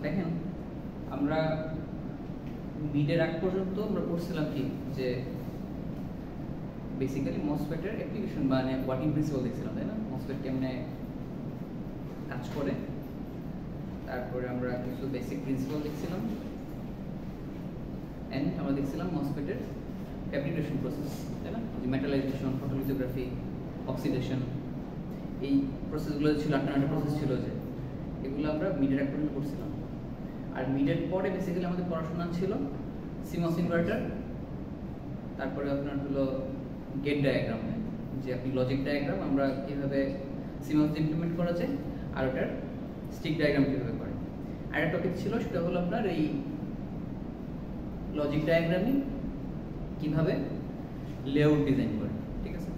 দেখেন আমরা মিডের আগ পর্যন্ত আমরা পড়ছিলাম কি যে বেসিক্যালি মসফেটের অ্যাপ্লিকেশন মানে ওয়ার্কিং প্রিন্সিপাল দেখছিলাম, তাই না? মসফেট কেমনে কাজ করে, তারপরে আমরা কিছু বেসিক প্রিন্সিপাল দেখছিলাম, এন্ড আমরা দেখছিলাম মসফেটের ফ্যাব্রিকেশন প্রসেস, তাই না? যে মেটালাইজেশন, ফটোলিথোগ্রাফি, অক্সিডেশন, এই প্রসেসগুলো ছিল, 8টা প্রসেস ছিল, যে এগুলো আমরা মিডের আগ পর্যন্ত পড়ছিলাম। আর মিডের পরে বেসিক্যালি আমাদের পড়াশোনা ছিল সিমস ইনভার্টার, তারপরে আপনার হলো গেট ডায়াগ্রাম, যে আপনি লজিক ডায়াগ্রাম আমরা কীভাবে সিমস ইমপ্লিমেন্ট করা যায়, আর ওটার স্টিক ডায়াগ্রাম কীভাবে করে। আর একটা টপিক ছিল সেটা হলো আপনার এই লজিক ডায়াগ্রামই কীভাবে লেআউট ডিজাইন করে, ঠিক আছে?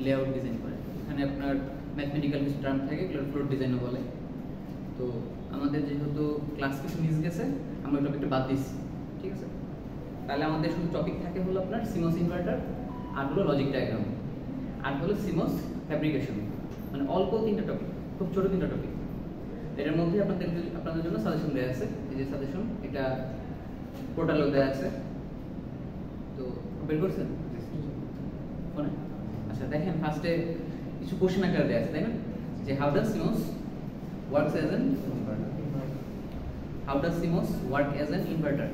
লেআউট ডিজাইন করে, এখানে আপনার ম্যাথমেটিক্যাল কিছু টার্ম থাকে, এগুলো ফ্লোর ডিজাইনও বলে। তো আমাদের যেহেতু ক্লাস কিছু মিস গেছে, আমরা টপিকটা বাদ দিচ্ছি, ঠিক আছে? তাহলে আমাদের শুধু টপিক থাকে হলো আপনার সিমস ইনভার্টার, আর হলো লজিক ডায়াগ্রাম, আর হলো সিমস ফ্যাব্রিকেশন, মানে অল্প 3টা টপিক, খুব ছোটো 3টা টপিক। এটার মধ্যে আপনাদের জন্য সাজেশন দেওয়া আছে, এই যে সাজেশন, এটা পোর্টালেও দেওয়া আছে, তো বের করছেন ফোনে? আচ্ছা দেখেন, ফার্স্টে কিছু কোশ্চেন আকারে দেওয়া আছে, তাই না? যে how does seems works as an inverter,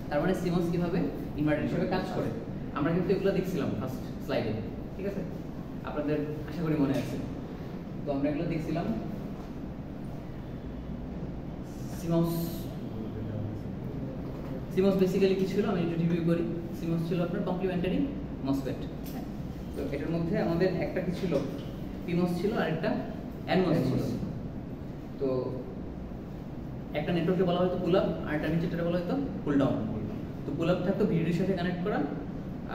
তার মানে সিমস কিভাবে ইনভার্টার হিসেবে কাজ করে। আমরা কিন্তু এগুলো দেখছিলাম ফার্স্ট স্লাইডে, ঠিক আছে? আপনাদের আশা করি মনে আছে। তো আমরা এগুলো দেখছিলাম। সিমস বেসিক্যালি কি ছিল আমি একটু রিভিউ করি। সিমস ছিল আপনার কমপ্লিমেন্টারি মসফেট। তো এটার মধ্যে আমাদের একটা কি ছিল, পিমস ছিল, আর একটা এনমস ছিল। তো একটা নেটওয়ার্কে বলা হয়তো পুল আপ, আর একটা নিচেরটা বলা হয়তো পুল ডাউন। তো পুল আপ থাকতো ভিডিওর সাথে কানেক্ট করা,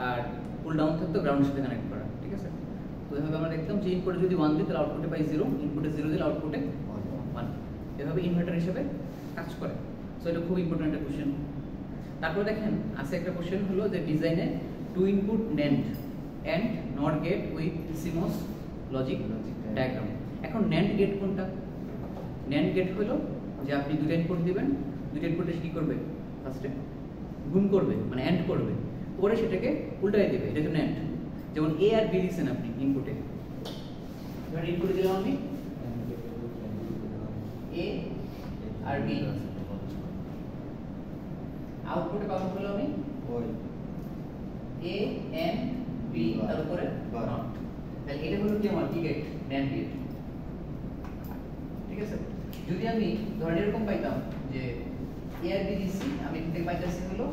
আর পুল ডাউন থাকতো গ্রাউন্ডের সাথে কানেক্ট করা, ঠিক আছে? তো এভাবে আমরা দেখতাম যে ইনপুটে যদি 1 দিই তাহলে আউটপুটে পাই 0, ইনপুটে 0 দিলে আউটপুটে 1। এভাবে ইনভার্টার হিসেবে কাজ করে। সো এটা খুব ইম্পর্টেন্ট একটা কোশ্চেন। তারপর দেখেন আছে একটা কোশ্চেন হলো যে ডিজাইনে 2 input NAND and not gate with CMOS logic diagram. এখন NAND গেট কোনটা? NAND গেট হলো যে আপনি 2টা ইনপুট দিবেন, 2টা ইনপুটে কি করবে? ফার্স্টে গুণ করবে, মানে এন্ড করবে, পরে সেটাকে উল্টাই দিবে, এটা হচ্ছে NAND। যেমন A আর B দিচ্ছেন আপনি ইনপুটে, ধরেন ইনপুটে দিলাম আমি A আর B, আউটপুটে পাবো হলো আমি A and B, তার উপরে নট। তাহলে এটা হলো কি আমার কি গেট? NAND গেট, ঠিক আছে? যদি আমি ধরেন এরকম পাইতাম যে A আর B দিচ্ছি, আমি এখান থেকে পাইতেছি হলো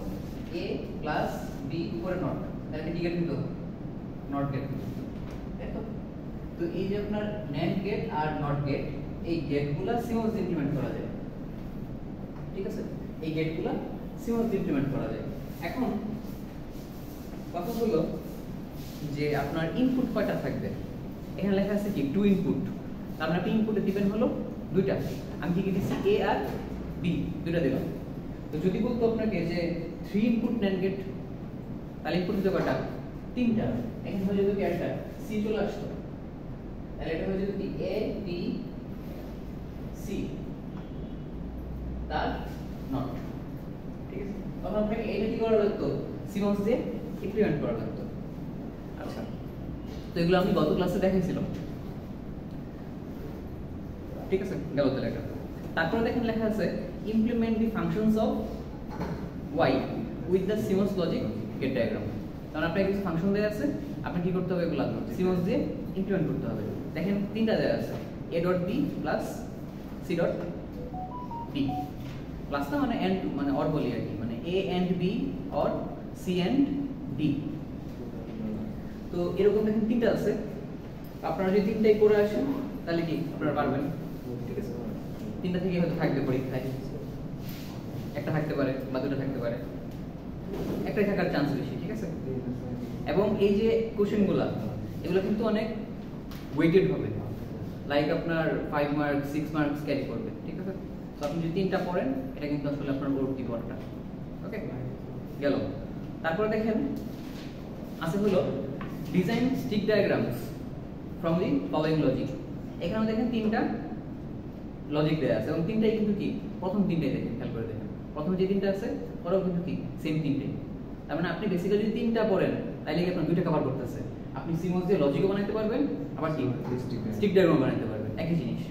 A প্লাস B উপরে নট, তাহলে কি গেট হতো? নট গেট, তাই তো? তো এই যে আপনার NAND গেট আর নট গেট, এই গেটগুলা সিমস ইমপ্লিমেন্ট করা যায়, ঠিক আছে? এই গেটগুলা সিমস ইমপ্লিমেন্ট করা যায়। এখন কথা হলো যে আপনার ইনপুট কয়টা থাকবে? এখানে লেখা আছে কি 2 ইনপুট, তার মানে আপনি ইনপুটে দিবেন হলো 2টা। আমি কি দিচ্ছি A আর B, 2টা দিলাম। তো যদি বলতো আপনাকে যে 3 ইনপুট NAND গেট, তাহলে ইনপুট দিতে কয়টা? 3টা। এখানে হয়ে যেত কি একটা C চলে আসতো, তাহলে এটা হয়ে যেত কি A B C তার নট, ঠিক আছে? তখন আপনাকে এটা কি করা লাগতো? সিমস দিয়ে ইমপ্লিমেন্ট করা লাগতো। আচ্ছা, তো এগুলো আমি গত ক্লাসে দেখাইছিলাম, ঠিক আছে? গেল তাহলে এটা। তারপরে দেখেন লেখা আছে implement the functions of y with the CMOS logic gate diagram. কারণ আপনার কিছু ফাংশন দেওয়া আছে, আপনি কি করতে হবে? এগুলো সিমস দিয়ে ইমপ্লিমেন্ট করতে হবে। দেখেন 3টা দেওয়া আছে, a dot b plus c dot d। Plus না মানে এন্ড, মানে অর বলি আর কি, মানে a and b or c and d। তো এরকম দেখেন 3টা আছে। আপনারা যদি 3টাই করে আসেন তাহলে কি আপনারা পারবেন, ঠিক আছে? 3টা থেকে হয়তো থাকবে পরীক্ষায়, একটা থাকতে পারে বা 2টা থাকতে পারে, একটাই থাকার চান্স বেশি, ঠিক আছে? এবং এই যে কোশ্চেনগুলো, এগুলো কিন্তু অনেক ওয়েটেড হবে, লাইক আপনার 5 মার্কস 6 মার্কস ক্যারি করবে, ঠিক আছে? তো আপনি যদি 3টা পড়েন, এটা কিন্তু আসলে আপনার ভর্তি পড়াটা, ওকে? গেল। তারপরে দেখেন আছে হলো design stick diagrams from the following logic. এখানে দেখেন 3টা লজিক দেয়া আছে এবং তিনটাই কিন্তু কি প্রথম তিনটাই দেখেন, খেয়াল করে দেখেন প্রথম যে তিনটা আছে ওরাও কিন্তু কি সেম তিনটাই। তার মানে আপনি বেসিক্যালি যদি তিনটা পড়েন তাইলে কি আপনার দুইটা কভার করতেছে। আপনি সিমস দিয়ে লজিকও বানাইতে পারবেন, আবার কি স্টিক ডায়াগ্রাম বানাইতে পারবেন, একই জিনিস।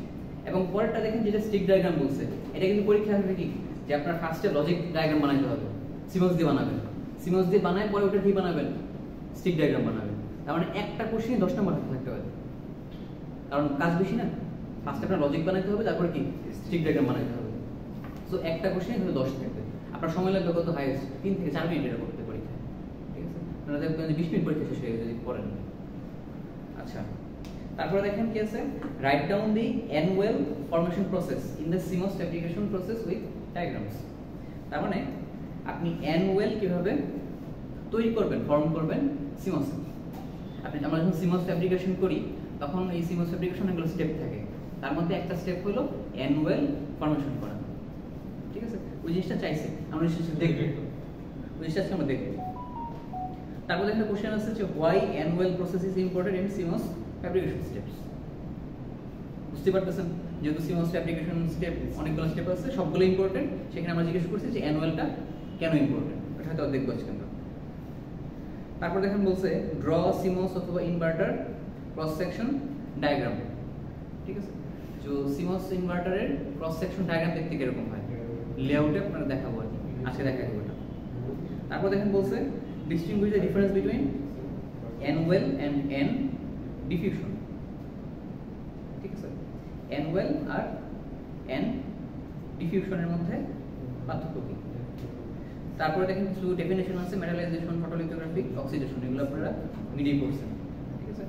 এবং পরেরটা দেখেন যেটা স্টিক ডায়াগ্রাম বলছে, এটা কিন্তু পরীক্ষা আসবে কি যে আপনার ফার্স্টে লজিক ডায়াগ্রাম বানাইতে হবে, সিমস দিয়ে বানাবেন, সিমস দিয়ে বানায় পরে ওটা কি বানাবেন স্টিক ডায়াগ্রাম বানাবেন। তার মানে একটা কোশ্চেনে 10 নাম্বার থাকতে পারে, কারণ কাজ বেশি না। ফার্স্টে আপনার লজিক বানাইতে হবে, তারপরে কি স্টিক ডায়াগ্রাম বানাইতে হবে। সো একটা কোশ্চেনে কিন্তু 10 থাকবে, আপনার সময় লাগবে কত হাইয়েস্ট 3 থেকে 4 মিনিট এটা করতে পরীক্ষা, ঠিক আছে। আপনারা দেখবেন যে 20 মিনিট পরীক্ষা শেষ হয়ে গেছে যদি পড়েন। আচ্ছা, তারপরে দেখেন কি আছে, write down the annual formation process in the seems fabrication process with diagrams. তার মানে আপনি অ্যানুয়াল কিভাবে তৈরি করবেন, ফর্ম করবেন সিমসে। আমরা যখন সিমস ফ্যাব্রিকেশন করি তখন এই সিমস ফ্যাব্রিকেশন এগুলো স্টেপ থাকে, তার মধ্যে একটা স্টেপ হলো অ্যানুয়াল ফরমেশন করা, ঠিক আছে। ওই জিনিসটা চাইছে আমরা জিনিসটা দেখব, ওই জিনিসটা আমরা দেখব। তারপর একটা কোশ্চেন আছে যে why annual process is important in seems fabrication steps. বুঝতে পারতেছেন, যেহেতু সিমস ফ্যাব্রিকেশন স্টেপ অনেকগুলো স্টেপ আছে, সবগুলো ইম্পর্টেন্ট, সেখানে আমরা জিজ্ঞেস করছি যে অ্যানুয়ালটা কেন ইম্পর্টেন্ট, এটা হয়তো দেখবো আজকে আমরা। তারপর দেখেন বলছে ড্র সিমস অথবা ইনভার্টার ক্রস সেকশন ডায়াগ্রাম, ঠিক আছে। তো সিমস ইনভার্টারের ক্রস সেকশন ডায়াগ্রাম দেখতে কিরকম হয় লেআউটে আপনারা দেখাবো আর কি, আজকে দেখা দেবো এটা। তারপর দেখেন বলছে distinguish the difference between annual and an diffusion, ঠিক আছে। অ্যানুয়াল আর এন ডিফিউশনের মধ্যে পার্থক্য কি। তারপরে দেখেন কিছু ডেফিনেশন আছে, মেটালাইজেশন, ফটোলিথোগ্রাফি, অক্সিডেশন, এগুলো আপনারা মিডিয়ে পড়ছেন, ঠিক আছে।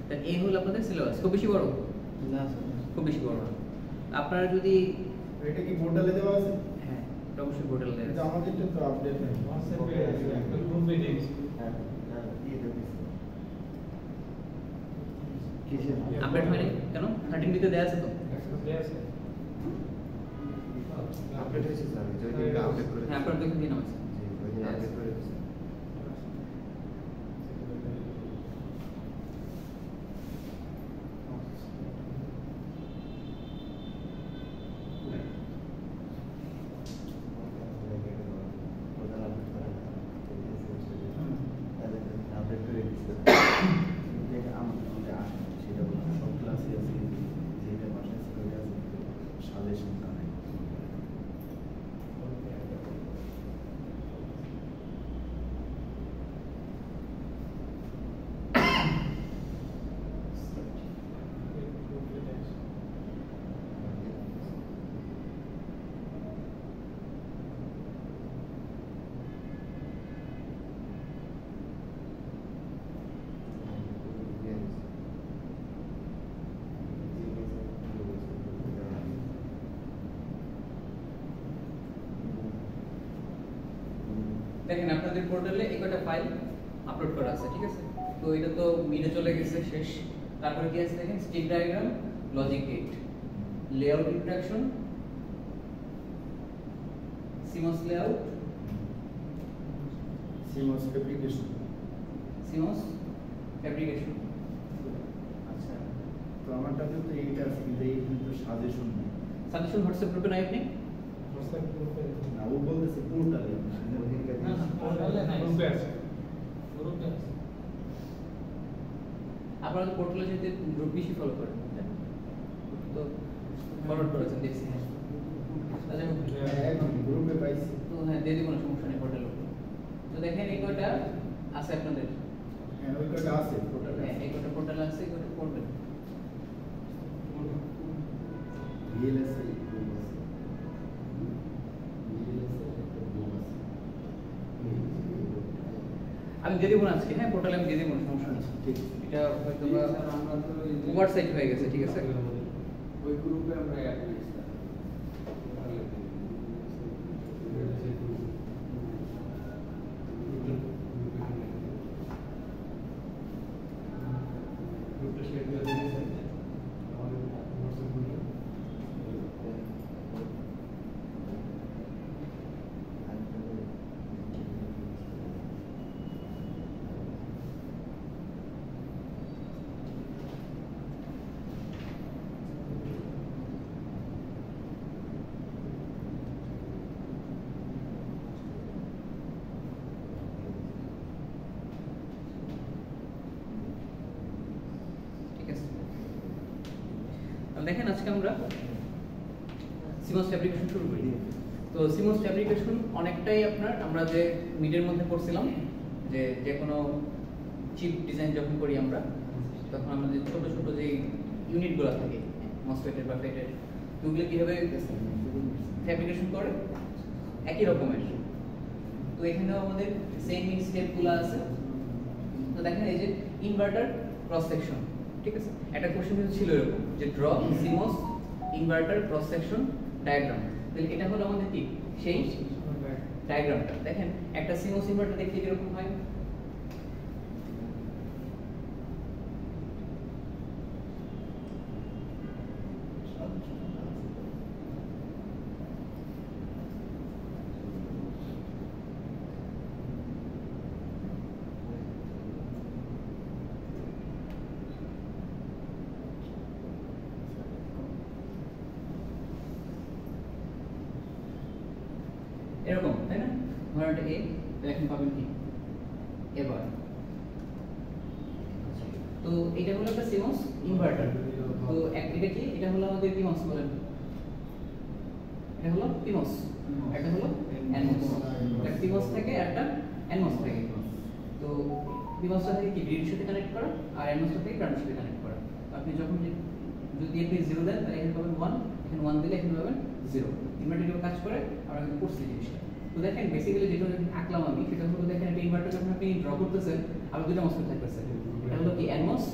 তো এই হলো আপনাদের সিলেবাস। খুব বেশি বড় না, খুব বেশি বড় না। আপনারা যদি এটা কি পোর্টালে দেওয়া আছে? হ্যাঁ, এটা অবশ্যই পোর্টালে দেওয়া আছে। আমাদের তো আপডেট নাই, হোয়াটসঅ্যাপে একটা গ্রুপে দিয়েছি। হ্যাঁ, দিয়ে দিয়েছি। কিসে আপডেট হয়নি কেন? 13 দিতে দেয়া আছে তো, দেয়া আছে। আপডেট হয়েছে স্যার, যদি আপডেট করে হ্যাঁ আপনারা দেখে দিন আছে। জি, ওই যে আপডেট করে দিয়েছে। দেখেন আপনাদের পোর্টালে একটা ফাইল আপলোড করা আছে, ঠিক আছে। তো এটা তো মিডে চলে গেছে, শেষ। তারপরে কি আছে দেখেন, stick diagram, logic gate, layout instruction, CMOS layout, CMOS fabrication, CMOS fabrication. আচ্ছা, তো আমারটাতে তো এইটা আছে, কিন্তু এই কিন্তু সাজেশন নেই। সাজেশন হোয়াটসঅ্যাপ গ্রুপে নাই আপনি? হোয়াটসঅ্যাপ গ্রুপে না, ও বলতেছে পোর্টালে না না, পোর্টালে নাই, গ্রুপে আছে, গ্রুপে আছে। আপনারা তো পোর্টালে যেতে গ্রুপ বেশি ফলো করেন, তো ফরওয়ার্ড করেছেন দেখছি। তাহলে গ্রুপে পাইছি তো হ্যাঁ, দিয়ে দিব, কোনো সমস্যা নেই পোর্টালে। তো দেখেন এই কয়টা আছে আপনাদের, হ্যাঁ ওই কটা আছে পোর্টালে। হ্যাঁ, এই কয়টা পোর্টালে আছে, এই কয়টা পড়বেন। ভিএলএসএ গ্রুপ আছে, ভিএলএসএ একটা গ্রুপ আছে। আমি দিয়ে দিব না আজকে, হ্যাঁ পোর্টালে আমি দিয়ে দিব, কোনো সমস্যা নেই। ঠিক এটা হয়তো বা ওভারসাইট হয়ে গেছে, ঠিক আছে। ওই গ্রুপে আমরা অ্যাড করেছি। দেখেন আজকে আমরা CMOS ফ্যাব্রিকেশন শুরু করি। তো CMOS ফ্যাব্রিকেশন অনেকটাই আপনার আমরা যে মিডের মধ্যে পড়ছিলাম যে কোনো চিপ ডিজাইন যখন করি আমরা তখন আমাদের ছোট ছোট যে ইউনিটগুলো থাকে মসফেটের বা ফেটের ওগুলো কীভাবে ফ্যাব্রিকেশন করে একই রকমের। তো এখানেও আমাদের সেম স্টেপগুলো আছে। তো দেখেন এই যে ইনভার্টার ক্রস সেকশন, ঠিক আছে, একটা কোশ্চেন কিন্তু ছিল এরকম যে draw CMOS inverter cross section diagram. তাহলে এটা হলো আমাদের কি সেই ডায়াগ্রামটা। দেখেন একটা CMOS ইনভার্টার দেখতে কিরকম হয়, এরকম, তাই না? ধরেন এটা A, এখন পাবেন কি এবার। তো এটা হলো একটা CMOS ইনভার্টার। তো এটা কি, এটা হলো আমাদের PMOS বলেন, এটা হলো PMOS, এটা হলো NMOS। একটা PMOS থাকে আর একটা NMOS থাকে। তো PMOS টা থেকে কি গ্রিডের সাথে কানেক্ট করা আর NMOS টা থেকে গ্রাউন্ডের সাথে কানেক্ট করা। আপনি যখন যদি আপনি 0 দেন তাহলে এখানে পাবেন 1, এখানে 1 দিলে এখানে পাবেন 0। ইনভার্টার কিভাবে কাজ করে আমরা কিন্তু পড়ছি জিনিসটা। তো দেখেন বেসিক্যালি যেটা আঁকলাম আমি সেটা হলো, দেখেন একটা ইনভার্টার যখন আপনি ড্র করতেছেন আর দুটো মসফেট থাকতেছে, এটা হলো কি NMOS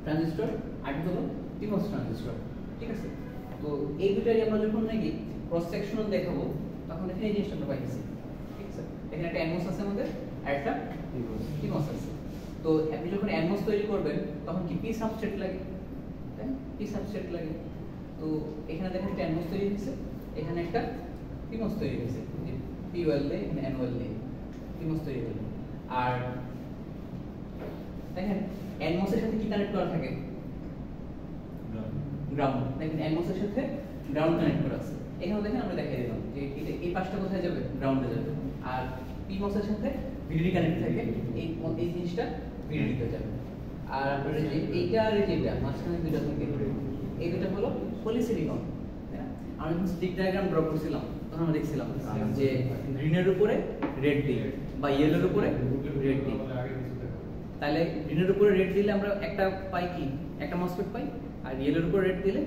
ট্রানজিস্টর আর এটা হলো PMOS ট্রানজিস্টর, ঠিক আছে। তো এই দুটারই আমরা যখন নাকি ক্রস সেকশনাল দেখাবো তখন এখানে এই জিনিসটা আমরা পাইছি, ঠিক আছে। এখানে একটা NMOS আছে আমাদের আর একটা PMOS আছে। তো আপনি যখন NMOS তৈরি করবেন তখন কি P সাবস্ট্রেট লাগে, তাই P সাবস্ট্রেট লাগে। তো এখানে দেখেন একটা NMOS তৈরি হয়েছে, এখানে একটা PMOS তৈরি হয়েছে, P ওয়েল দিয়ে এখানে N ওয়েল দিয়ে PMOS তৈরি হলো। আর দেখেন NMOS এর সাথে কি কানেক্ট করা থাকে, গ্রাউন্ড। দেখেন NMOS এর সাথে গ্রাউন্ড কানেক্ট করা আছে। এখানে দেখেন আমরা দেখাই দিলাম যে এই পাশটা কোথায় যাবে, গ্রাউন্ডে যাবে। আর PMOS এর সাথে VDD কানেক্ট থাকে, এই জিনিসটা VDD তে যাবে। আর আপনাদের যে এইটা আর এইটা মাঝখানে দুটো থাকে, এই দুটো হলো পলিসিলিকন। আমরা যখন স্টিক ডায়াগ্রাম ড্র করছিলাম তখন আমরা দেখছিলাম যে গ্রিনের উপরে রেড দিই বা ইয়েলোর উপরে রেড দিই। তাহলে গ্রিনের উপরে রেড দিলে আমরা একটা পাই কি, একটা মসফেট পাই, আর ইয়েলোর উপরে রেড দিলে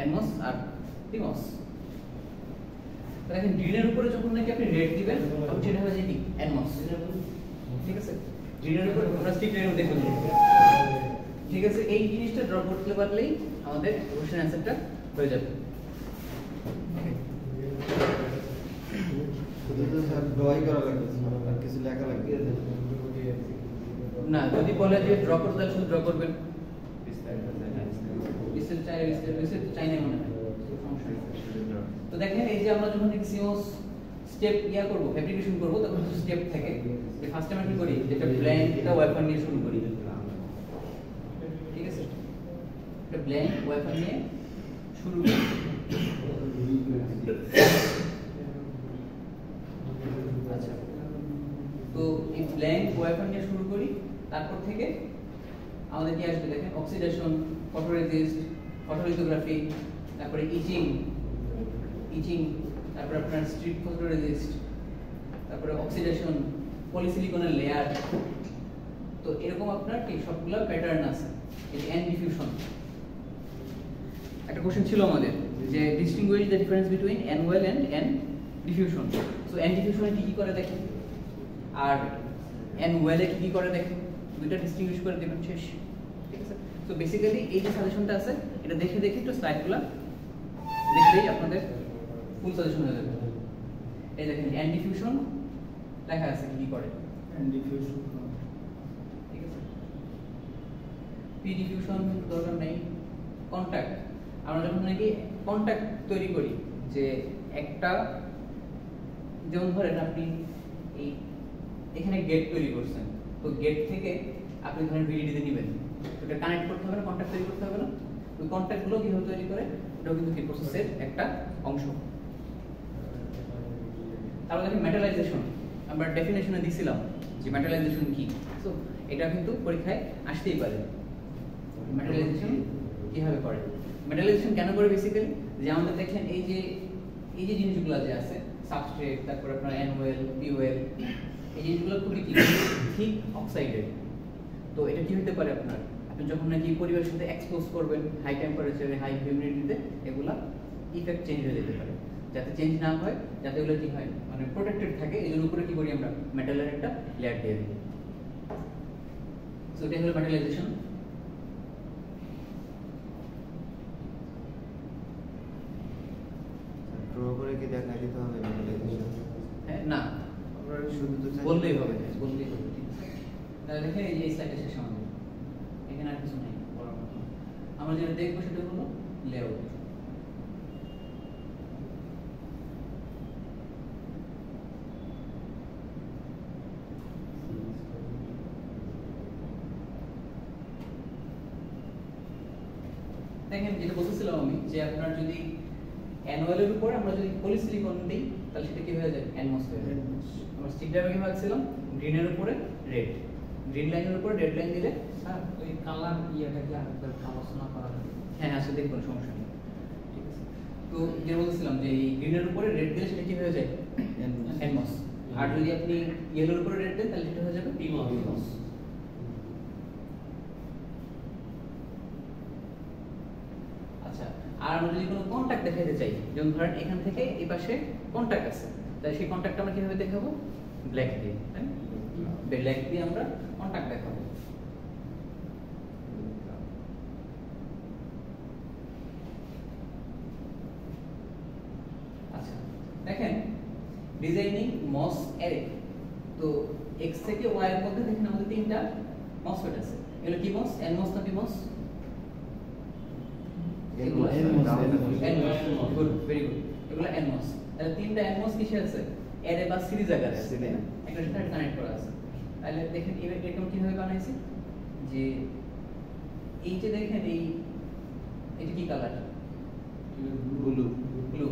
NMOS আর PMOS। দেখেন গ্রিনের উপরে যখন নাকি আপনি রেড দিবেন তখন সেটা হয়ে যায় কি NMOS, ঠিক আছে। গ্রিনের উপরে আমরা স্টিক ডায়াগ্রাম দেখব, ঠিক আছে। এই জিনিসটা ড্র করতে পারলেই আমাদের কোশ্চেন অ্যানসারটা হয়ে যাবে। না, যদি বলে যে ড্র করতে তাহলে শুধু ড্র করবেন, চাইনা মনে হয় তো দেখেন এই যে আমরা যখন CMOS স্টেপ করবো ফ্যাব্রিকেশন করবো তখন কিছু স্টেপ থাকে। যে ফার্স্ট আমরা কি করি, যেটা ব্ল্যাঙ্ক এটা ওয়েফার নিয়ে শুরু করি, ঠিক আছে। একটা ব্ল্যাঙ্ক ওয়েফার নিয়ে শুরু করি। আচ্ছা, তো এই ব্ল্যাঙ্ক ওয়েফার নিয়ে শুরু করি। তারপর থেকে আমাদের কি আসবে, দেখেন অক্সিডেশন, ফটোরেজিস্ট, ফটোলিথোগ্রাফি, তারপরে ইচিং, তারপরে আপনার স্ট্রিপ ফটোরেজিস্ট, তারপরে অক্সিডেশন, পলিসিলিকনের লেয়ার। তো এরকম আপনার কি সবগুলো প্যাটার্ন আছে। এই যে এন ডিফিউশন, একটা কোশ্চেন ছিল আমাদের যে distinguish the difference between an well and an diffusion. So an ডিফিউশনে কি করে দেখেন আর এন ওয়েলে কি করে দেখেন, দুইটা ডিস্টিংগুইশ করে দেবেন, শেষ, ঠিক আছে। তো বেসিক্যালি এই যে সাজেশনটা আছে এটা দেখে একটু স্লাইডগুলো দেখলেই আপনাদের ফুল সাজেশন হয়ে যাবে। এই দেখেন এন ডিফিউশন লেখা আছে কি করে, এন ডিফিউশন, ঠিক আছে। পি ডিফিউশন দরকার নেই। কন্টাক্ট, আমরা যখন নাকি কন্টাক্ট তৈরি করি, যে একটা যেমন ধরেন আপনি এই এখানে গেট তৈরি করছেন, তো গেট থেকে আপনি ধরেন VDD তে নেবেন, ওটা কানেক্ট করতে হবে না, কন্টাক্ট তৈরি করতে হবে না। ওই কন্টাক্টগুলো কিভাবে তৈরি করে এটাও কিন্তু কি প্রসেসের একটা অংশ। তারপর দেখেন মেটালাইজেশন, আমরা ডেফিনেশনে দিছিলাম যে মেটালাইজেশন কি। সো এটা কিন্তু পরীক্ষায় আসতেই পারে। কিভাবে করে মেটালাইজেশন কেন করে বেসিক্যালি, যে আমাদের দেখেন এই যে জিনিসগুলো যে আছে সাবস্ট্রেট, তারপর আপনার এনওএল, পিওএল, এই জিনিসগুলো খুবই কি ঠিক অক্সাইডেড। তো এটা কি হতে পারে আপনার, আপনি যখন নাকি পরিবেশের সাথে এক্সপোজ করবেন হাই টেম্পারেচারে, হাই হিউমিডিটিতে, এগুলা ইফেক্ট চেঞ্জ হয়ে যেতে পারে। যাতে চেঞ্জ না হয়, যাতে এগুলো কি হয় মানে প্রোটেক্টেড থাকে, এই জন্য উপরে কি করি আমরা মেটালের একটা লেয়ার দিয়ে দিই। সো এটা হলো মেটালাইজেশন। ড্র করে কি দেখা দিতে হবে মেটালাইজেশন? হ্যাঁ না, আমরা শুধু তো বললেই হবে, বললেই হবে। তাহলে দেখেন এই যে স্লাইডটা শেষ আমাদের, এখানে আর কিছু নেই বলার মতো। আমরা যেটা দেখবো সেটা হলো লেআউট। দেখেন যেটা বলতেছিলাম আমি, যে আপনার যদি অ্যানুয়ালের উপর আমরা যদি পলিসিলিকন দিই তাহলে সেটা কি হয়ে যায়, অ্যানমস হয়ে যায়। আমরা স্টিক ডায়াগ্রামে ভাবছিলাম গ্রিনের উপরে রেড, গ্রিন লাইনের উপরে রেড লাইন দিলে স্যার ওই কালার ইয়েটাকে আরেকবার আলোচনা করা যাবে। হ্যাঁ আসলে দেখুন সমস্যা নেই, ঠিক আছে। তো যেটা বলছিলাম যে এই গ্রিনের উপরে রেড দিলে সেটা কি হয়ে যায়, অ্যানমস। আর যদি আপনি ইয়েলোর উপরে রেড দেন তাহলে সেটা হয়ে যাবে পিমস। আচ্ছা, আর আমরা যদি কোনো কন্টাক্ট দেখাতে চাই, যেমন ধরেন এখান থেকে এই পাশে কন্টাক্ট আছে, তাহলে সেই কন্টাক্টটা আমরা কিভাবে দেখাবো, ব্ল্যাক দিয়ে, তাই না? ব্ল্যাক দিয়ে আমরা কন্টাক্ট দেখাবো। আচ্ছা দেখেন ডিজাইনিং মস অ্যারে, তো এক্স থেকে ওয়াই এর মধ্যে দেখেন আমাদের তিনটা মসফেট আছে। এগুলো কি মস, এন মস না পি মস? এগুলো এনমস, গুড, ভেরি গুড, এগুলো এনমস। তাহলে তিনটা এনমস কিসে আছে, অ্যারে বা সিরিজ আকারে আছে, তাই না? একটা সাথে কানেক্ট করা আছে। তাহলে দেখেন এরকম কিভাবে বানাইছি, যে এই যে দেখেন এটা কি কালার, ব্লু। ব্লু।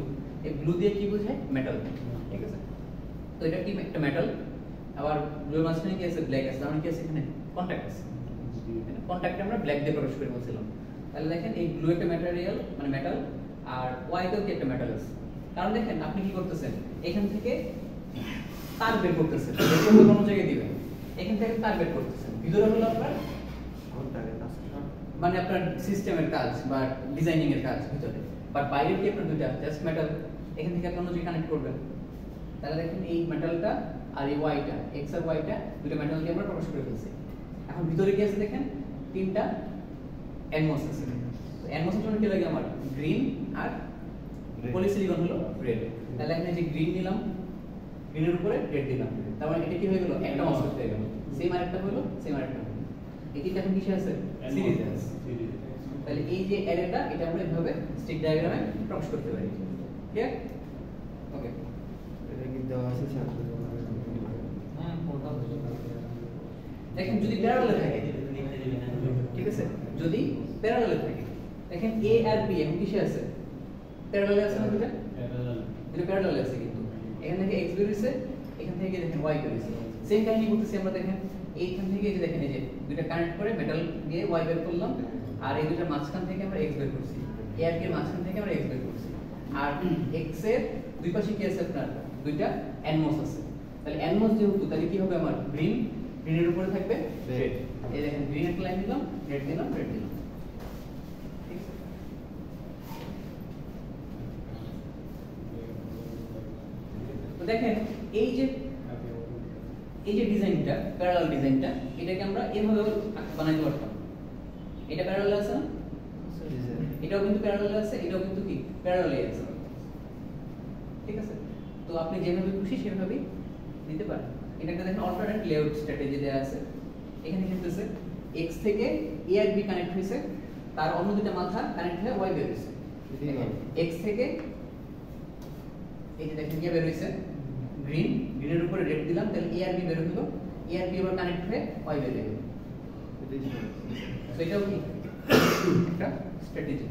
এই ব্লু দিয়ে কি বোঝায়, মেটাল, ঠিক আছে। তো এটা কি একটা মেটাল, আবার ব্লু এর মাঝখানে কি আছে, ব্ল্যাক আছে, মানে কি আছে এখানে কন্টাক্ট আছে। কন্টাক্টে আমরা ব্ল্যাক দিয়ে প্রকাশ করে বলছিলাম। তাহলে দেখেন এই ব্লু একটা ম্যাটেরিয়াল মানে মেটাল, আর হোয়াইটও কি একটা মেটাল আছে। কারণ দেখেন আপনি কি করতেছেন, এখান থেকে তার বের করতেছেন, কোনো জায়গায় দিবেন, এখান থেকে তার বের করতেছেন, ভিতরে হলো আপনার মানে আপনার সিস্টেমের কাজ বা ডিজাইনিং এর কাজ ভিতরে, বাট বাইরের কি আপনার দুইটা জাস্ট মেটাল, এখান থেকে আপনি অন্য জায়গায় কানেক্ট করবেন। তাহলে দেখেন এই মেটালটা আর এই ওয়াইটা, এক্স আর ওয়াইটা দুটো মেটাল দিয়ে আমরা প্রকাশ করে ফেলছি। এখন ভিতরে কি আছে দেখেন, তিনটা এনমস আছে। তো এনমসের জন্য কি লাগে আমার, গ্রিন আর পলিসিলিকন হলো রেড। তাহলে এখানে যে গ্রিন নিলাম, গ্রিনের উপরে রেড দিলাম, তার মানে এটা কি হয়ে গেল, একটা মসফেট হয়ে গেল। সেম আরেকটা হলো, সেম আরেকটা হলো। এই তিনটা এখন কিসে আছে, সিরিজে আছে। তাহলে এই যে অ্যারেটা, এটা আমরা এভাবে স্টিক ডায়াগ্রামে প্রকাশ করতে পারি। ক্লিয়ার? ওকে, এটা কি দেওয়া আছে স্যার? হ্যাঁ ওটা বুঝতে পারছি। দেখেন যদি প্যারালালে থাকে, ঠিক আছে, যদি প্যারালালে থাকে, দেখেন এ আর বি এখন কিসে আছে, প্যারালালে আছে না দুটো, দুটো প্যারালালে আছে। কিন্তু এখান থেকে এক্স বের হইছে, এখান থেকে দেখেন ওয়াই বের হইছে। সেম কাহিনী করতেছি আমরা। দেখেন এইখান থেকে এই যে দেখেন এই যে দুটো কানেক্ট করে মেটাল দিয়ে ওয়াই বের করলাম, আর এই দুটোর মাঝখান থেকে আমরা এক্স বের করছি, এ আর বি এর মাঝখান থেকে আমরা এক্স বের করছি। আর এক্স এর দুই পাশে কি আছে আপনার, দুইটা এনমস আছে। তাহলে এনমস যেহেতু, তাহলে কি হবে আমার, গ্রিন, গ্রিনের উপরে থাকবে রেড। এই দেখেন গ্রিন একটা লাইন দিলাম, রেড দিলাম, রেড দিলাম, ঠিক আছে। তো দেখেন এই যে ডিজাইনটা, প্যারালাল ডিজাইনটা, এটাকে আমরা এভাবে বানাইতে পারতাম। এটা প্যারালাল আছে না, এটাও কিন্তু প্যারালাল আছে, এটাও কিন্তু কি প্যারালালে আছে, ঠিক আছে। তো আপনি যেভাবে খুশি সেভাবেই দিতে পারেন। এটা একটা দেখেন অল্টারনেট লেআউট স্ট্র্যাটেজি দেয়া আছে। এখানে কিন্তু x থেকে a আর b কানেক্ট হইছে, তার অন্য দুটো মাথা কানেক্ট হয়ে y বের হইছে। x থেকে এই যে দেখেন কি বের হইছে, গ্রিন, গ্রিনের উপরে রেড দিলাম, তাহলে a আর b বের হলো, a আর b আবার কানেক্ট হয়ে y বের হলো। তো এটাও কি একটা স্ট্র্যাটেজি।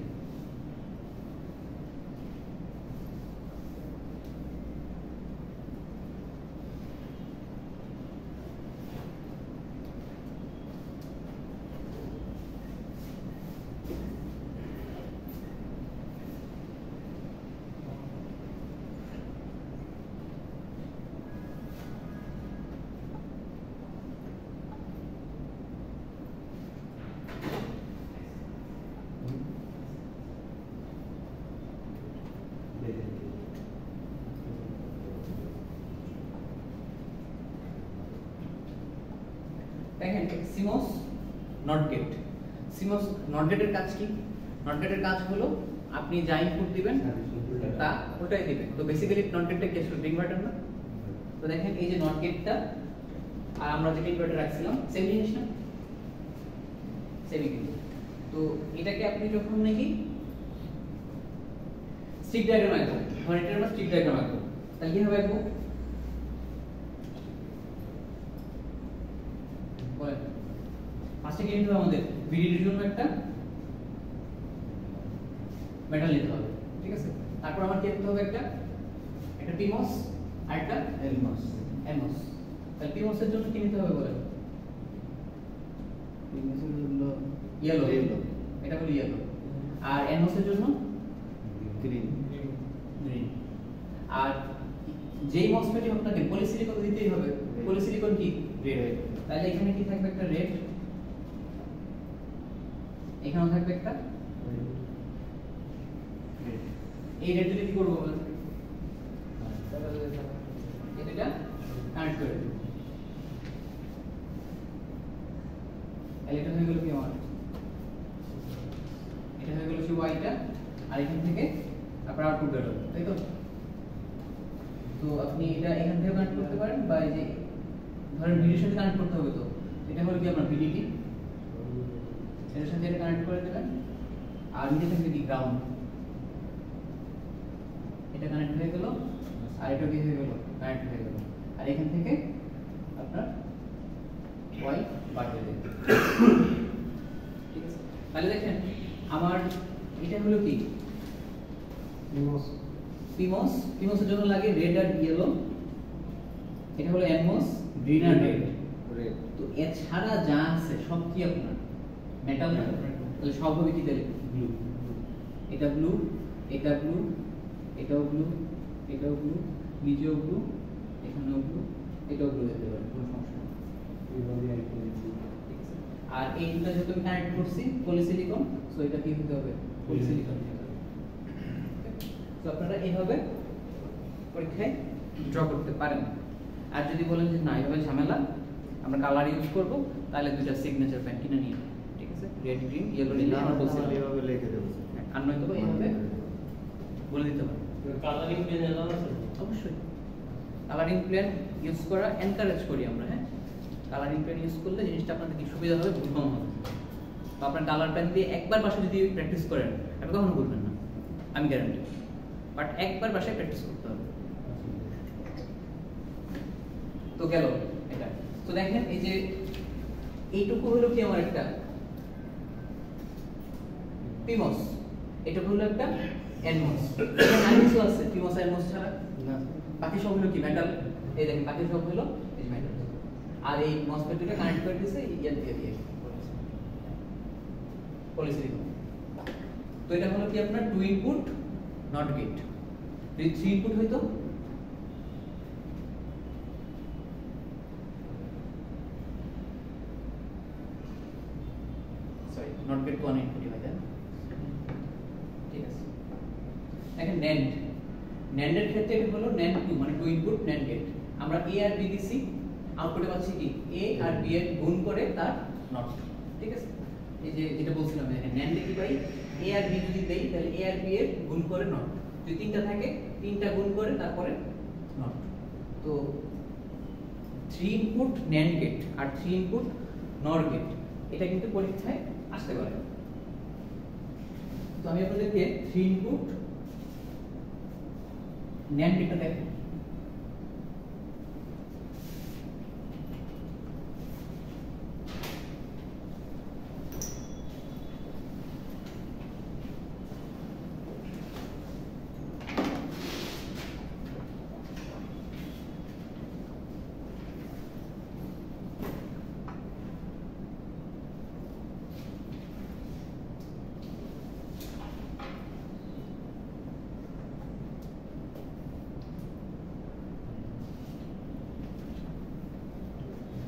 দেখেন CMOS not gate. CMOS not গেটের কাজ কি? নট গেটের কাজ হলো আপনি যা ইনপুট দিবেন তা ওটাই দিবেন। তো বেসিক্যালি নট গেটটা কি আসলে ইনভার্টার না? তো দেখেন এই যে নট গেটটা আর আমরা যেটা ইনভার্টার রাখছিলাম সেম জিনিস না? সেমই কিন্তু। তো এটাকে আপনি যখন নাকি স্টিক ডায়াগ্রাম আঁকবো, ধরেন এটার আমরা স্টিক ডায়াগ্রাম আঁকবো, তাহলে কি হবে আঁকবো? বলেন ফার্স্টে কি নিতে হবে আমাদের? ভিডিডির জন্য একটা মেটাল নিতে হবে, ঠিক আছে? তারপর আমার কি নিতে হবে? একটা পিমস আর একটা এলমস। তাহলে পিমস এর জন্য কি নিতে হবে বলেন? পিএমএসের জন্য ইয়েলো, yellow, এটা হলো ইয়েলো। আর এনমস এর জন্য গ্রিন, গ্রিন। আর যেই মসফেটই হোক না কেন পলিসিলিকন দিতেই হবে। পলিসিলিকন কি? রেড। তাহলে এখানে কি থাকবে? একটা রেড, এখানেও থাকবে একটা রেড। এই রেড দিয়ে কি করব বলেন? এটা কানেক্ট করে দেব। এটা হয়ে গেল কি আমার? এটা হয়ে গেল সেই ওয়াইটা, আর এখান থেকে আপনার আউটপুট বের হবে, তাই তো? তো আপনি এটা এখান থেকে কানেক্ট করতে পারেন, বা এই যে ধরেন ভিডিওর সাথে কানেক্ট করতে হবে, তো এটা হলো কি আপনার ভিডিটি, এর সাথে এটা কানেক্ট করে দেবেন। আর নিচে থাকবে কি? গ্রাউন্ড। এটা কানেক্ট হয়ে গেল, আর এটা কি হয়ে গেল? কানেক্ট হয়ে গেল। আর এখান থেকে আপনার ওয়াই বার হয়ে যাবে, ঠিক আছে? তাহলে দেখেন আমার এটা হলো কি? পিমসের জন্য লাগে রেড আর ইয়েলো। এটা হলো এনমস, গ্রিন আর রেড। রেড। তো এছাড়া যা আছে সব কি আপনার মেটাল না? তাহলে সব হবে কি? তাহলে ব্লু। এটা ব্লু, এটা ব্লু, এটাও ব্লু, এটাও ব্লু, নিচেও ব্লু, এখানেও ব্লু, এটাও ব্লু হতে পারে, কোনো সমস্যা নেই। ঠিক আছে? আর এই দুটো যেহেতু আমি কানেক্ট করছি পলিসিলিকন, সো এটা কি হতে হবে? পলিসিলিকন হতে হবে। তো আপনারা এইভাবে পরীক্ষায় ড্র করতে পারেন। আর যদি বলেন যে না এইভাবে ঝামেলা, আমরা কালার ইউজ করব, তাহলে দুইটা সিগনেচার পেন কিনে নিয়ে, ঠিক আছে? রেড, গ্রিন, ইয়েলো নিলে আমরা বলছিলাম এইভাবে লিখে দেব। আর নয়তো এইভাবে বলে দিতে পারি। কালারিং পেন এলাও আছে? অবশ্যই কালারিং পেন ইউজ করা এনকারেজ করি আমরা, হ্যাঁ? কালারিং পেন ইউজ করলে জিনিসটা আপনাদের কি সুবিধা হবে? ভুল কম হবে। তো আপনার কালার পেন দিয়ে একবার বাসায় যদি প্র্যাকটিস করেন, আপনি কখনো ভুলবেন না, আমি গ্যারান্টি। বাট একবার বাসায় প্র্যাকটিস করতে হবে। তো গেল এটা। তো দেখেন এই যে এইটুকু হলো কি আমার একটা পিমস, এটুকু হলো একটা এনমস। এখানে কিছু আছে পিমস এনমস ছাড়া? না, বাকি সব হলো কি? মেটাল। এই দেখেন বাকি সব হলো এই মেটাল। আর এই মসফেটটা কানেক্ট করে দিয়েছে ইয়ার দিয়ে পলিসিলিকন। তো এটা হলো কি আপনার 2 ইনপুট নট গেট। যদি 3 ইনপুট হইতো, সরি নট গেট 1 ইনপুট হয়, তাই না? ঠিক আছে। দেখেন NAND, NAND এর ক্ষেত্রে এটা হলো NAND 2, মানে 2 ইনপুট NAND গেট। আমরা A আর B দিছি, আউটপুটে পাচ্ছি কি? A আর B এর গুণ করে তার নট, ঠিক আছে? এই যে যেটা বলছিলাম, দেখেন NAND এ কি পাই? A আর B যদি দেই, তাহলে A আর B এর গুণ করে নট। যদি তিনটা থাকে, তিনটা গুণ করে তারপরে নট। তো 3 ইনপুট NAND গেট আর 3 ইনপুট NOR গেট, এটা কিন্তু পরীক্ষায় আসতে পারে। তো আমি আপনাদেরকে 3 ইনপুট NAND গেটটা দেখাই।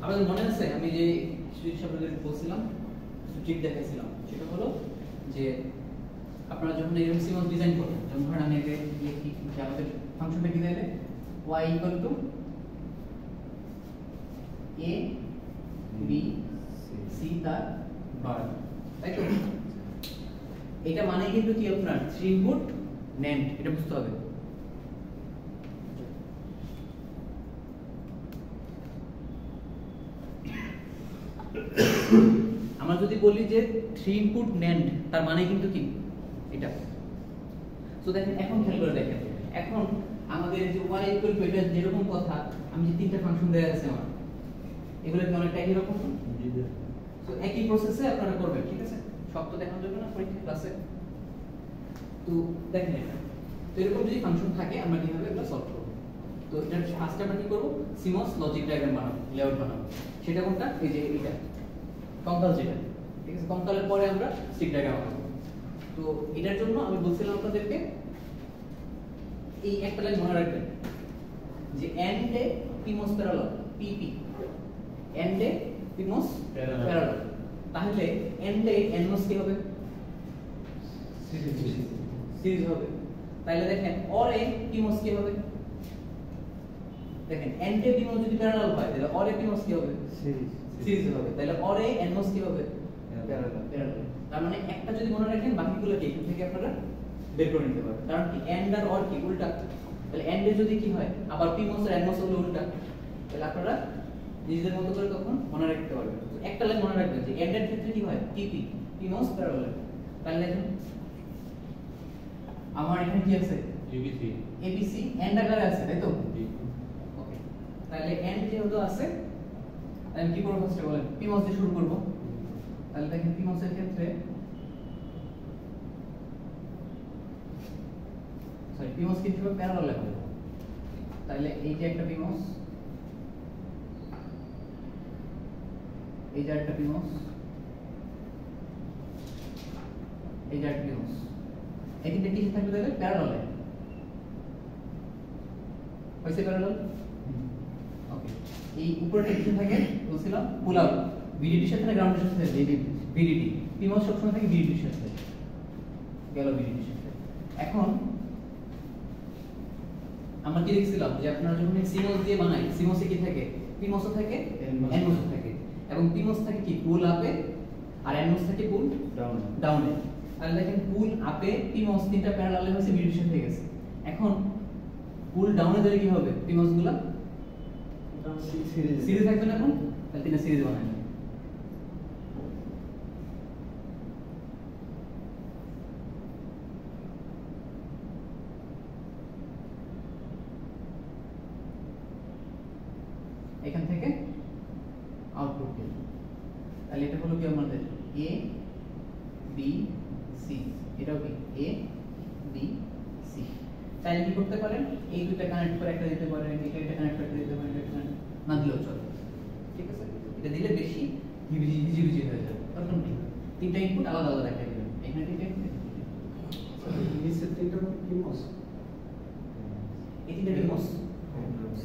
আপনাদের মনে আছে আমি যে সুইচ আপনাদের বলছিলাম, ট্রিক দেখাইছিলাম, সেটা হলো যে আপনারা যখন এরকম সিমস ডিজাইন করবেন, যেমন ধরেন আমি আগে লিখি যে আমাদের ফাংশনটা কি দেবে? y = a b সি তার বার, তাই তো? এটা মানে কিন্তু কি আপনার 3 ইনপুট NAND, এটা বুঝতে হবে। আমরা যদি বলি যে 3 ইনপুট NAND, তার মানে কিন্তু কি এটা। সো দেখেন এখন খেয়াল করে দেখেন, এখন আমাদের যে y ইকুয়াল টু এটা যেরকম কথা, আমি যে তিনটা ফাংশন দেয়া আছে আমার, এগুলো কি অনেকটা একই রকম? সো একই প্রসেসে আপনারা করবেন, ঠিক আছে? সব তো দেখানো যাবে না পরীক্ষা ক্লাসে। তো দেখেন এটা, তো এরকম যদি ফাংশন থাকে আমরা কিভাবে এগুলো সলভ করব? তো এটা ফার্স্ট আমরা কি করব? CMOS লজিক ডায়াগ্রাম বানাবো, লেআউট বানাবো। সেটা কোনটা? এই যে এটা কঙ্কাল, যেটা ঠিক আছে। কঙ্কালের পরে আমরা স্টিক ডায়াগ্রাম বানাবো। তো এটার জন্য আমি বলছিলাম আপনাদেরকে এই একটা লাইন মনে রাখবেন যে AND A PMOS parallel, PP AND A PMOS parallel. তাহলে AND এ NMOS কি হবে? সিরিজ হবে। তাহলে দেখেন OR এ PMOS কি হবে? দেখেন AND এ PMOS যদি প্যারালাল হয় তাহলে OR এ PMOS কি হবে? সিরিজ হবে। তাহলে OR এ NMOS কি হবে? প্যারালাল। তার মানে একটা যদি মনে রাখেন, বাকিগুলো কি এখান থেকে আপনারা বের করে নিতে পারবেন। কারণ কি AND আর OR কি উল্টা, তাহলে AND এ যদি কি হয় আবার PMOS আর NMOS হলো উল্টা, তাহলে আপনারা নিজেদের মতো করে তখন মনে রাখতে পারবেন। তো একটা লাইন মনে রাখবেন যে AND এর ক্ষেত্রে কি হয়? PP PMOS parallel. তাহলে দেখেন আমার এখানে কি আছে? ABC AND আকারে আছে, তাই তো? ওকে, তাহলে AND যেহেতু আছে আমি কি করব? ফার্স্টে বলেন PMOS দিয়ে শুরু করব। তাহলে দেখেন PMOS এর ক্ষেত্রে PMOS কি হবে? প্যারালাল হবে। তাহলে এই যে একটা PMOS, এই যে একটা PMOS, এই যে একটা PMOS, এই তিনটা কি থাকবে? তাহলে প্যারালাল হইছে, প্যারালাল। ওকে, এই উপরটা কি থাকে বলছিলাম? পুল আপ VDD এর সাথে না গ্রাউন্ডের সাথে? VDD। PMOS সবসময় থাকে VDD এর সাথে, গেল VDD এর সাথে। এখন আমরা কি দেখছিলাম যে আপনারা যখন CMOS দিয়ে বানাই, CMOS এ কি থাকে? PMOS ও থাকে, NMOS ও থাকে। এবং PMOS থাকে কি পুল আপে, আর NMOS থাকে পুল ডাউনে। তাহলে দেখেন পুল আপে PMOS তিনটা প্যারালালে হয়েছে, VDD এর সাথে গেছে। এখন পুল ডাউনে দিলে কি হবে? PMOS গুলা সিরিজ থাকবে না। এখন তাহলে তিনটা সিরিজ বানাই। এখান থেকে আউটপুট দিন। তাহলে এটা হলো কি আমাদের A B C, এটাও কি A B C। তাহলে কি করতে পারেন? এই দুটো কানেক্ট করে একটা দিতে পারেন, এটা কানেক্ট করে দিতে পারেন, এটা না দিলেও চলে, ঠিক আছে? এটা দিলে বেশি হিজিবিজি হয়ে যাবে। তখন কি তিনটা ইনপুট আলাদা আলাদা দেখাই দিবেন। এখানে তিনটা ইনপুট, নিচের তিনটা PMOS, এই তিনটা PMOS,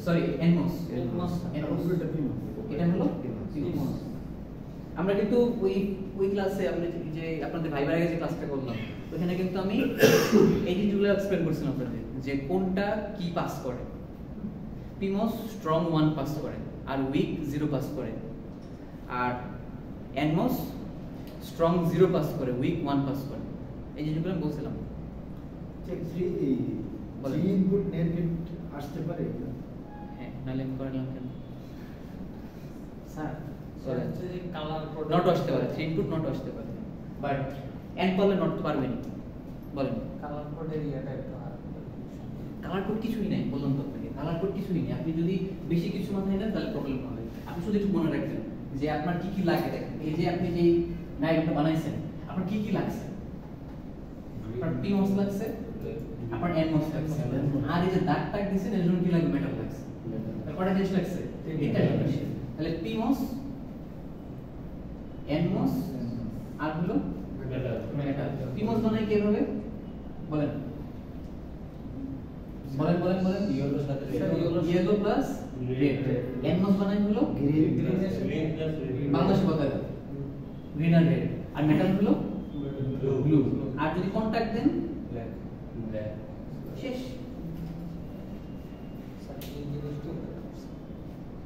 সরি NMOS, এটা হলো PMOS। আমরা কিন্তু ওই ক্লাসে আমরা যে আপনাদের ভাইবার আগে যে ক্লাসটা করলাম, ওখানে কিন্তু আমি এই জিনিসগুলো এক্সপ্লেইন করছিলাম আপনাদের যে কোনটা কি পাস করে। PMOS স্ট্রং 1 পাস করে আর উইক 0 পাস করে, আর NMOS স্ট্রং 0 পাস করে, উইক 1 পাস করে। এই জিনিসগুলো আমি বলছিলাম। থ্রি ইনপুট NAND আসতে পারে? হ্যাঁ, নালে আমি করে নিলাম কেন স্যার? কালার নট আসতে পারে, 3 ইনপুট নট আসতে পারে, বাট এন্ড করলে নট তো পারবেনি। বলেন কালার কোডের ইয়াটা একটু কালার কোড কিছুই নাই, বললাম তো আপনাকে কালার কোড কিছুই নেই। আপনি যদি বেশি কিছু মাথায় নেন তাহলে প্রবলেম হবে। আপনি শুধু একটু মনে রাখবেন যে আপনার কি কি লাগে। দেখেন এই যে আপনি যে ডায়াগ্রামটা বানাইছেন, আপনার কি কি লাগছে? আপনার PMOS লাগছে, আপনার NMOS লাগছে, আর এই যে দাগ টাগ দিয়েছেন এর জন্য কি লাগবে? মেটাল লাগছে। তার কয়টা জিনিস লাগছে? তিনটা জিনিস। তাহলে PMOS NMOS আর হলো মেটাল। PMOS বানাই কিভাবে বলেন? বলেন ইয়েলো প্লাস রেড। NMOS বানাই হলো বাংলাদেশে কথা গ্রিন আর রেড, আর মেটাল হলো ব্লু। আর যদি কন্টাক্ট দেন শেষ।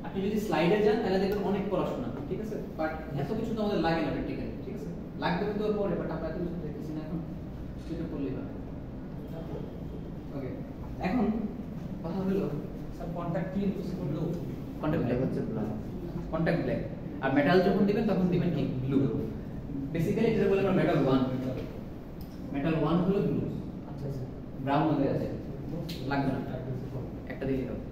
আপনি যদি স্লাইডে যান তাহলে দেখবেন অনেক পড়াশোনা। ঠিক আছে, বাট এত কিছু তো আমাদের লাগে না প্র্যাকটিক্যালি, ঠিক আছে, লাগবে তো পরে, বাট আমরা এত কিছু দেখতেছি না এখন, সেটা করলেই হবে। ওকে, এখন কথা হলো স্যার কন্টাক্ট কি ব্লু, কন্টাক্ট ব্ল্যাক হচ্ছে ব্ল্যাক। কন্টাক্ট ব্ল্যাক, আর মেটাল যখন দিবেন তখন দিবেন কি ব্লু। বেসিক্যালি এটা বলে আমরা মেটাল 1, মেটাল 1 হলো ব্লু, আচ্ছা স্যার ব্রাউন হয়ে আছে, লাগবে না, একটা দিলেই হবে।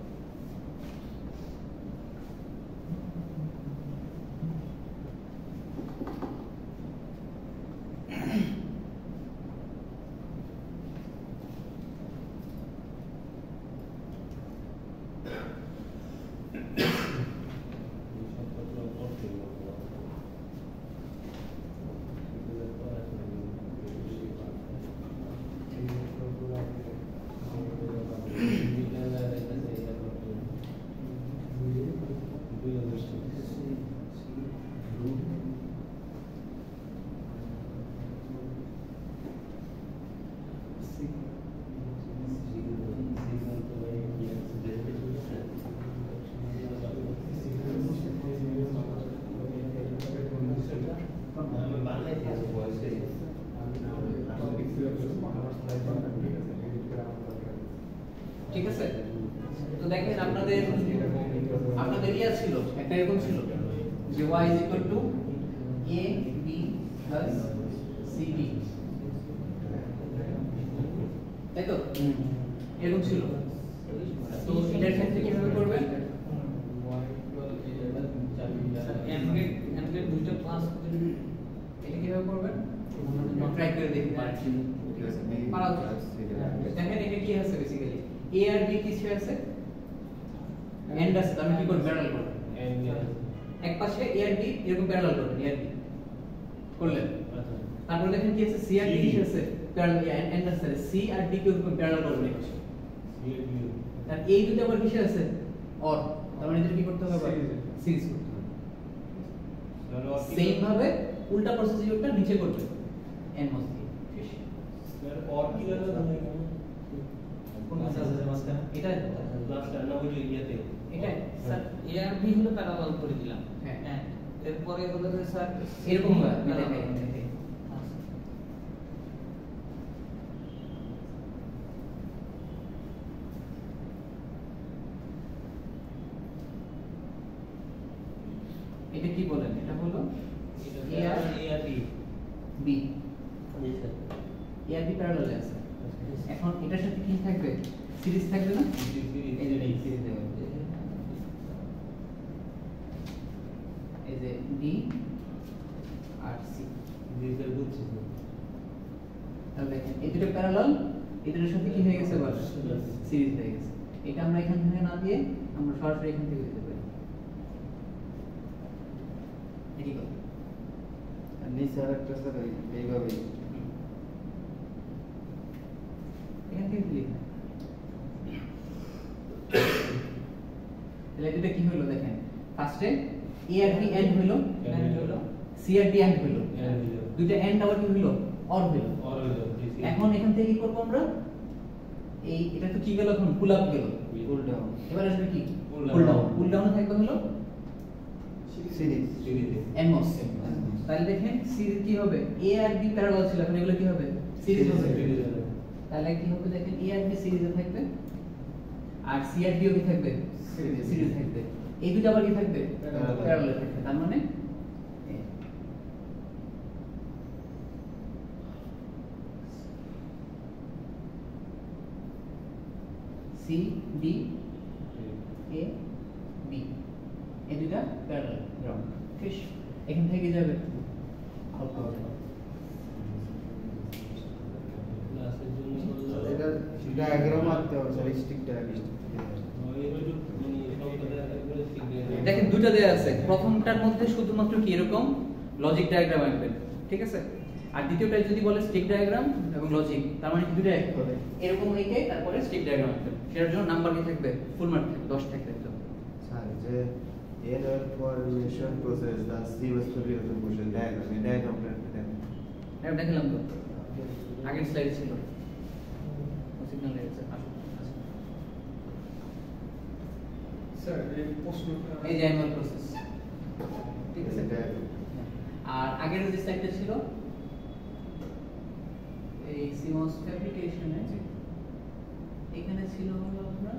ঠিক আছে, তো দেখেন আপনাদের ইয়া ছিল একটা এরকম ছিল যে y a b plus cd, তাই তো এরকম ছিল। তো এটার ক্ষেত্রে কিভাবে করবেন? এমগেট দুইটা ক্লাস এটা কিভাবে করবেন ট্রাই করে দেখতে পারেন। পারা যায়। দেখেন এটা কি আছে বেসিক্যালি a আর b কিছু আছে এন্ড আছে, তাহলে কি করবেন প্যারালাল করবেন, এক পাশে a আর b এরকম প্যারালাল করবেন, a আর b করলেন, তারপর দেখেন কি আছে c আর d কিছু আছে প্যারালাল এন্ড আছে, c আর d কে এরকম প্যারালাল করবেন এই পাশে, আর এই দুটো আবার কিসে আছে অর, তার মানে এদের কি করতে হবে সিরিজ করতে হবে। সেম ভাবে উল্টা প্রসিডিউরটা নিচে করবেন n মস দিয়ে। স্যার और কি হলো কোন মেসেজ মাঝখানে এটা লাস্ট না ওই ইয়াতে এটা স্যার এ আর বি হলো প্যারালাল করে দিলাম, হ্যাঁ। হ্যাঁ এরপরে হলো যে স্যার এরকম হয় এটা কি বলেন, এটা হলো এ আর বি বি, জি স্যার এ আর বি প্যারালাল আছে। এখন এটার সাথে কি থাকবে, সিরিজ থাকবে না, এই যে সিরিজ দেবে, এই যে ডি আর সি, জি স্যার বুঝছি তাহলে দেখেন এই দুটো প্যারালাল, এদের সাথে কি হয়ে গেছে বল সিরিজ হয়ে গেছে। এটা আমরা এখান থেকে না দিয়ে আমরা সরাসরি এখান থেকে দিতে পারি, এটি কত নিচে আরেকটা স্যার এইভাবে এখান থেকে দিলে তাহলে এটা কি হলো দেখেন, ফার্স্টে এ আর বি এন্ড হলো, সি আর ডি এন্ড হলো, দুইটা এন্ড আবার কি হলো অর হলো। এখন এখান থেকে কি করব আমরা, এই এটা তো কি গেল এখন পুল আপ গেল, পুল ডাউন এবার আসবে কি Pull পুল down. ডাউন, পুল ডাউন থাকবে হলো সিরিজ এনমস। তাহলে দেখেন সিরিজ কি হবে, এ আর বি প্যারালাল ছিল, এখন এগুলো কি হবে সিরিজ হবে। তাহলে কি হবে দেখেন এ আর বি সিরিজে থাকবে আর সি আর ডি ও কি থাকবে সিরিজ থাকবে, এই দুটো আবার কি থাকবে প্যারালাল থাকবে। তার মানে সি ডি এ বি এই দুটো প্যারালাল গ্রাউন্ড, ঠিক এখান থেকে যাবে আউট পাওয়া যাবে। এটা ডায়াগ্রাম আঁকতে হবে স্যার, স্টিক ডায়াগ্রাম। দেখেন দুটো দেয়া আছে, প্রথমটার মধ্যে শুধুমাত্র কি এরকম লজিক ডায়াগ্রাম আঁকবেন, ঠিক আছে, আর দ্বিতীয়টা যদি বলে স্টিক ডায়াগ্রাম এবং লজিক, তার মানে কি দুটো এক হবে, এরকম এঁকে তারপরে স্টিক ডায়াগ্রাম আঁকবেন, সেটার জন্য নাম্বার কি থাকবে ফুল মার্ক থাকবে 10 থাকবে একদম। স্যার যে error formation process the CMOS representation diagram এই ডায়াগ্রামটা দেন। এটা দেখালাম তো আগের স্লাইডে ছিল সিগন্যাল এসেছে। স্যার এই প্রশ্নটা এই যে অ্যানুয়াল প্রসেস ঠিক আছে? diagram. আর আগের যে স্লাইডটা ছিল এই CMOS ফ্যাব্রিকেশনে এখানে ছিল হলো আপনার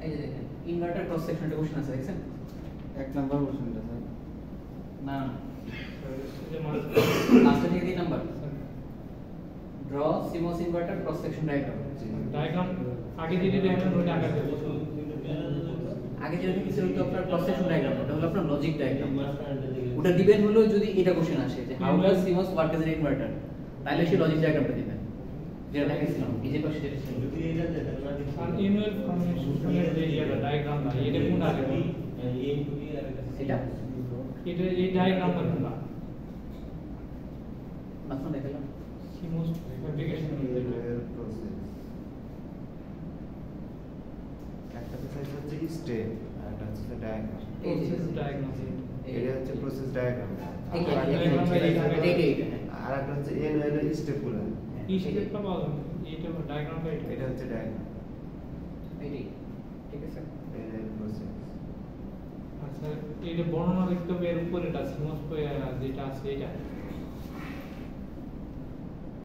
এই যে দেখেন ইনভার্টার ক্রস সেকশনটা কোশ্চেন আছে দেখছেন? এক নাম্বার কোশ্চেনটা স্যার। না যে মানে লাস্টে থেকে 3 number draw CMOS inverter cross section diagram. Diagram আগে যেটা ডায়াগ্রাম ওটা আগে দেব আগে যেটা কি ছিল তো আপনার ক্রস সেকশন ডায়াগ্রাম, ওটা হলো আপনার লজিক ডায়াগ্রাম। ওটা দিবেন হলো যদি এটা কোশ্চেন আসে যে how does CMOS work age N inverter, তাহলে সেই লজিক ডায়াগ্রামটা দিবেন যেটা দেখাইছিলাম এই যে পাশে যেটা ছিল। আর ইউনিট ফর্মেশনের যে ইয়াটা ডায়াগ্রাম না এটা কোন আগে এটা এটা এই ডায়াগ্রামটা কোনটা মাত্র দেখালাম। CMOS fabrication Layer process. একটা process হচ্ছে step, আর একটা হচ্ছে diagram. এই যে ডায়াগ্রাম এটা হচ্ছে process diagram. এই যে আর একটা হচ্ছে এন হলো step গুলো। এই স্টেপটা পাওয়া যাবে এটা ডায়াগ্রামটা এটা হচ্ছে diagram. এইটাই ঠিক আছে। Layer process. আচ্ছা এটা বর্ণনা লিখতে হবে এর উপরে এটা CMOS যেটা আছে এটা